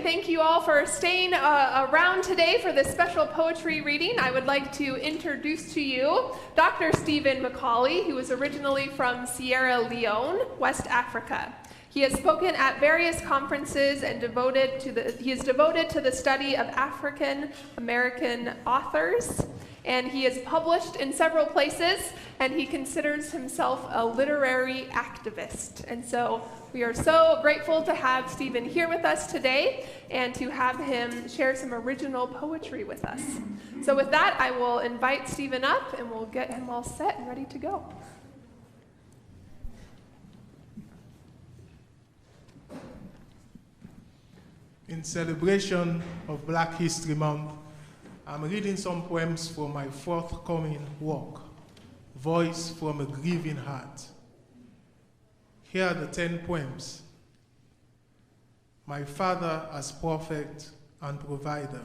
and thank you all for staying around today for this special poetry reading. I would like to introduce to you Dr. Stephen Macauley, who is originally from Sierra Leone, West Africa. He has spoken at various conferences and he is devoted to the study of African American authors, and he is published in several places, and he considers himself a literary activist. And so we are so grateful to have Stephen here with us today and to have him share some original poetry with us. So with that, I will invite Stephen up and we'll get him all set and ready to go. In celebration of Black History Month, I'm reading some poems from my forthcoming work, Voice from a Grieving Heart. Here are the 10 poems. My father as prophet and provider,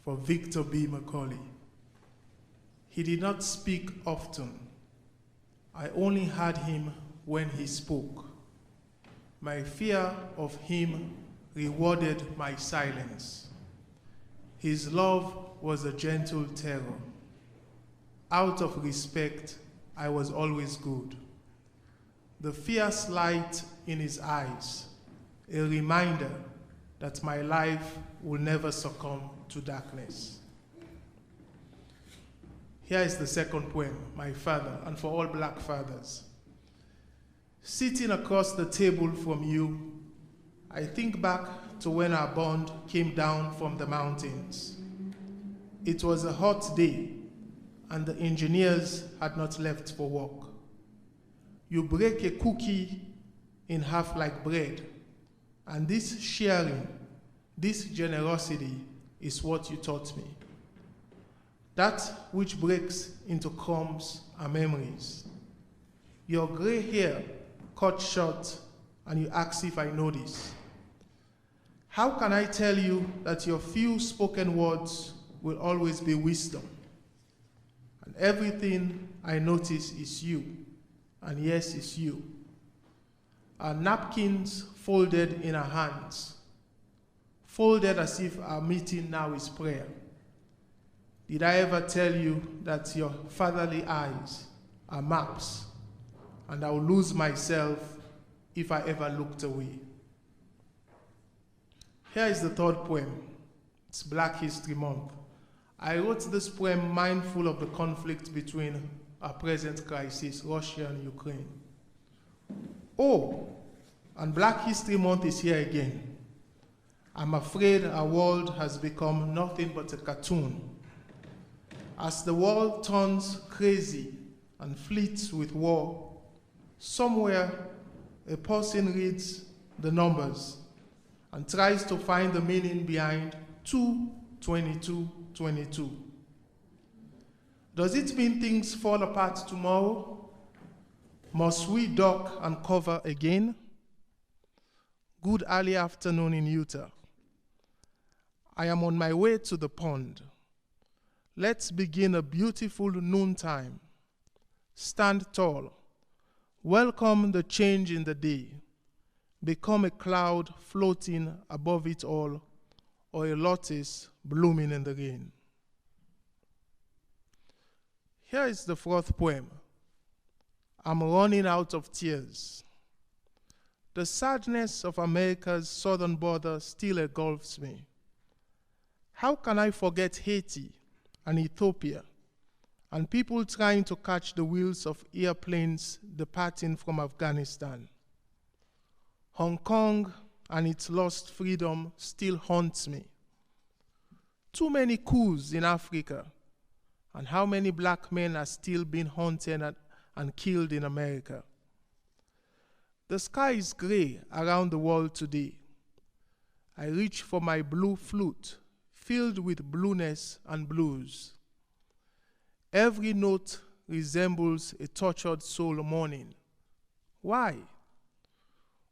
for Victor B. Macauley. He did not speak often. I only heard him when he spoke. My fear of him rewarded my silence. His love was a gentle terror. Out of respect, I was always good. The fierce light in his eyes, a reminder that my life will never succumb to darkness. Here is the second poem, My Father, and for all Black fathers. Sitting across the table from you, I think back to when our bond came down from the mountains. It was a hot day, and the engineers had not left for work. You break a cookie in half like bread, and this sharing, this generosity is what you taught me. That which breaks into crumbs are memories. Your gray hair cut short, and you ask if I know this. How can I tell you that your few spoken words will always be wisdom? And everything I notice is you, and yes, it's you. Our napkins folded in our hands, folded as if our meeting now is prayer. Did I ever tell you that your fatherly eyes are maps, and I will lose myself if I ever looked away? Here is the third poem. It's Black History Month. I wrote this poem mindful of the conflict between our present crisis, Russia and Ukraine. Oh, and Black History Month is here again. I'm afraid our world has become nothing but a cartoon. As the world turns crazy and fleets with war, somewhere a person reads the numbers and tries to find the meaning behind 2/22/22. Does it mean things fall apart tomorrow? Must we duck and cover again? Good early afternoon in Utah. I am on my way to the pond. Let's begin a beautiful noontime. Stand tall. Welcome the change in the day. Become a cloud floating above it all, or a lotus blooming in the rain. Here is the fourth poem. I'm running out of tears. The sadness of America's southern border still engulfs me. How can I forget Haiti and Ethiopia and people trying to catch the wheels of airplanes departing from Afghanistan? Hong Kong and its lost freedom still haunts me. Too many coups in Africa, and how many black men are still being hunted and killed in America. The sky is gray around the world today. I reach for my blue flute, filled with blueness and blues. Every note resembles a tortured soul mourning. Why?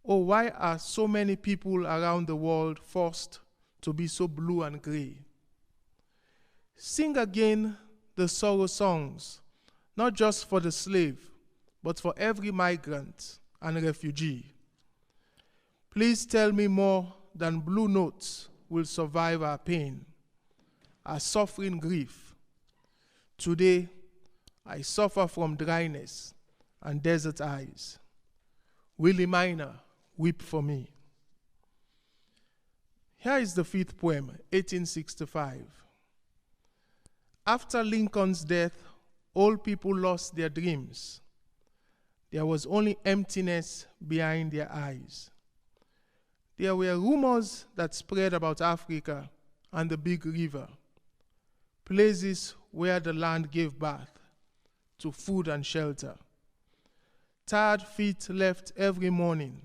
Oh, why are so many people around the world forced to be so blue and gray? Sing again the sorrow songs, not just for the slave, but for every migrant and refugee. Please tell me more than blue notes will survive our pain, our suffering grief. Today, I suffer from dryness and desert eyes. Willie Minor, weep for me. Here is the fifth poem, 1865. After Lincoln's death, all people lost their dreams. There was only emptiness behind their eyes. There were rumors that spread about Africa and the Big River, places where the land gave birth to food and shelter. Tired feet left every morning,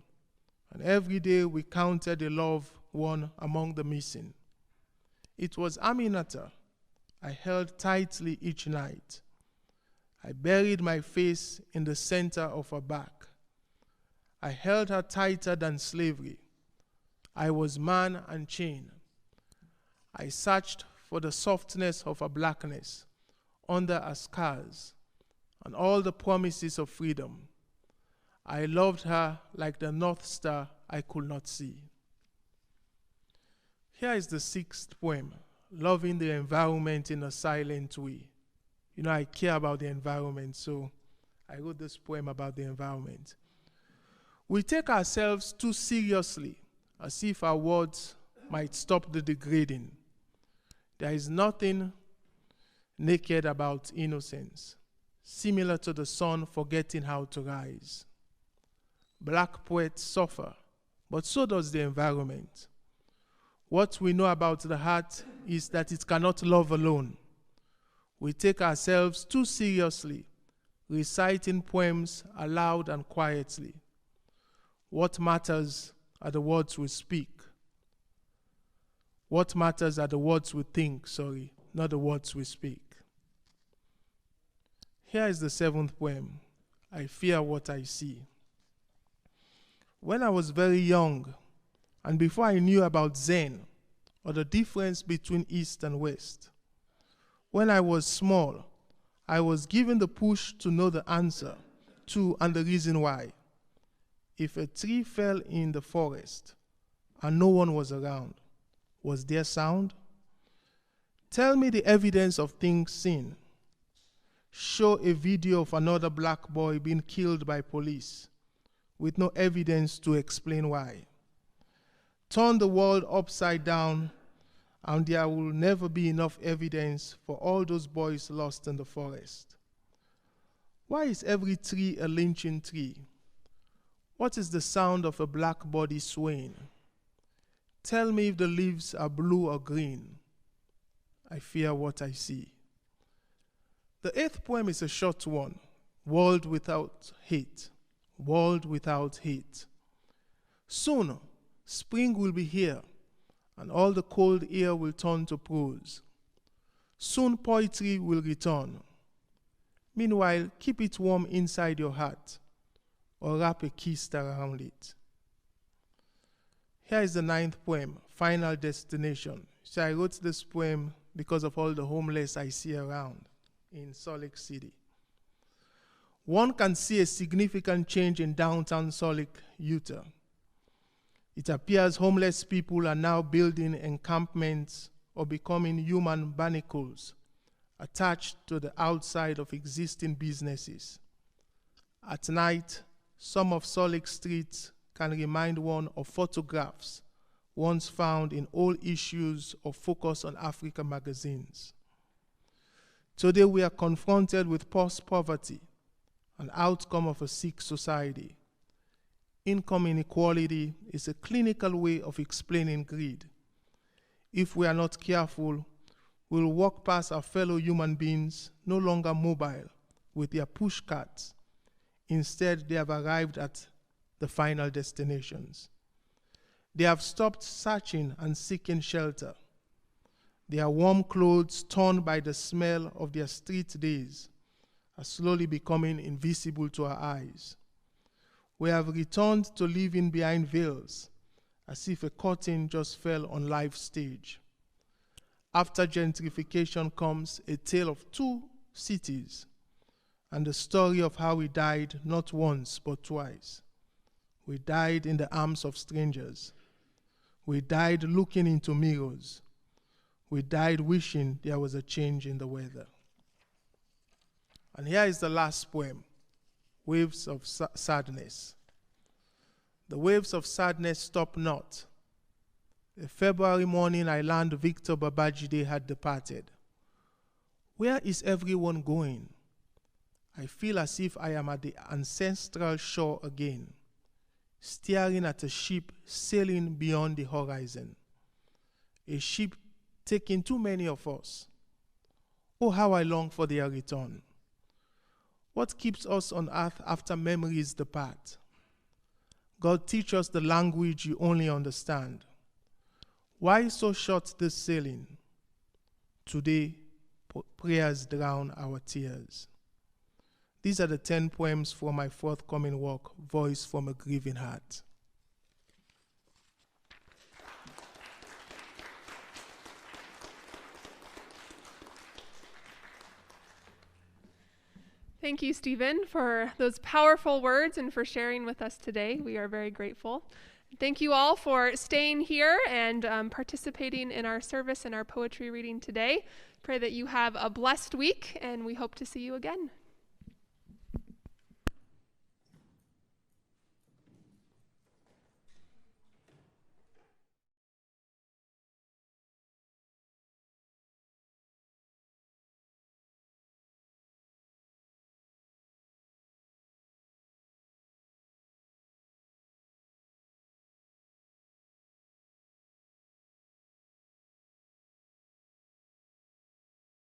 and every day we counted a loved one among the missing. It was Aminata I held tightly each night. I buried my face in the center of her back. I held her tighter than slavery. I was man and chain. I searched for the softness of her blackness under her scars and all the promises of freedom. I loved her like the North Star I could not see. Here is the sixth poem, Loving the Environment in a Silent Way. You know, I care about the environment, so I wrote this poem about the environment. We take ourselves too seriously, as if our words might stop the degrading. There is nothing naked about innocence, similar to the sun forgetting how to rise. Black poets suffer, but so does the environment. What we know about the heart is that it cannot love alone. We take ourselves too seriously, reciting poems aloud and quietly. What matters are the words we speak. What matters are the words we think, not the words we speak. Here is the seventh poem, I Fear What I See. When I was very young, and before I knew about Zen, or the difference between East and West, when I was small, I was given the push to know the answer to and the reason why. If a tree fell in the forest and no one was around, was there sound? Tell me the evidence of things seen. Show a video of another black boy being killed by police with no evidence to explain why. Turn the world upside down and there will never be enough evidence for all those boys lost in the forest. Why is every tree a lynching tree? What is the sound of a black body swaying? Tell me if the leaves are blue or green. I fear what I see. The eighth poem is a short one, World Without Hate. World without hate. Soon, spring will be here, and all the cold air will turn to prose. Soon poetry will return. Meanwhile, keep it warm inside your heart, or wrap a kiss around it. Here is the ninth poem, Final Destination. So I wrote this poem because of all the homeless I see around in Salt Lake City. One can see a significant change in downtown Salt Lake, Utah. It appears homeless people are now building encampments or becoming human barnacles attached to the outside of existing businesses. At night, some of Salt Lake streets can remind one of photographs once found in old issues of Focus on Africa magazines. Today we are confronted with post-poverty, an outcome of a sick society. Income inequality is a clinical way of explaining greed. If we are not careful, we'll walk past our fellow human beings no longer mobile with their push carts. Instead, they have arrived at the final destinations. They have stopped searching and seeking shelter. Their warm clothes, torn by the smell of their street days, are slowly becoming invisible to our eyes. We have returned to living behind veils, as if a curtain just fell on life's stage. After gentrification comes a tale of two cities, and the story of how we died not once but twice. We died in the arms of strangers. We died looking into mirrors. We died wishing there was a change in the weather. And here is the last poem, Waves of Sadness. The waves of sadness stop not. A February morning I learned Victor Babajide had departed. Where is everyone going? I feel as if I am at the ancestral shore again, staring at a ship sailing beyond the horizon. A ship taking too many of us. Oh, how I long for their return. What keeps us on earth after memories depart? God, teach us the language you only understand. Why so short this sailing? Today, prayers drown our tears. These are the 10 poems for my forthcoming work, Voice from a Grieving Heart. Thank you, Stephen, for those powerful words and for sharing with us today. We are very grateful. Thank you all for staying here and participating in our service and our poetry reading today. Pray that you have a blessed week, and we hope to see you again.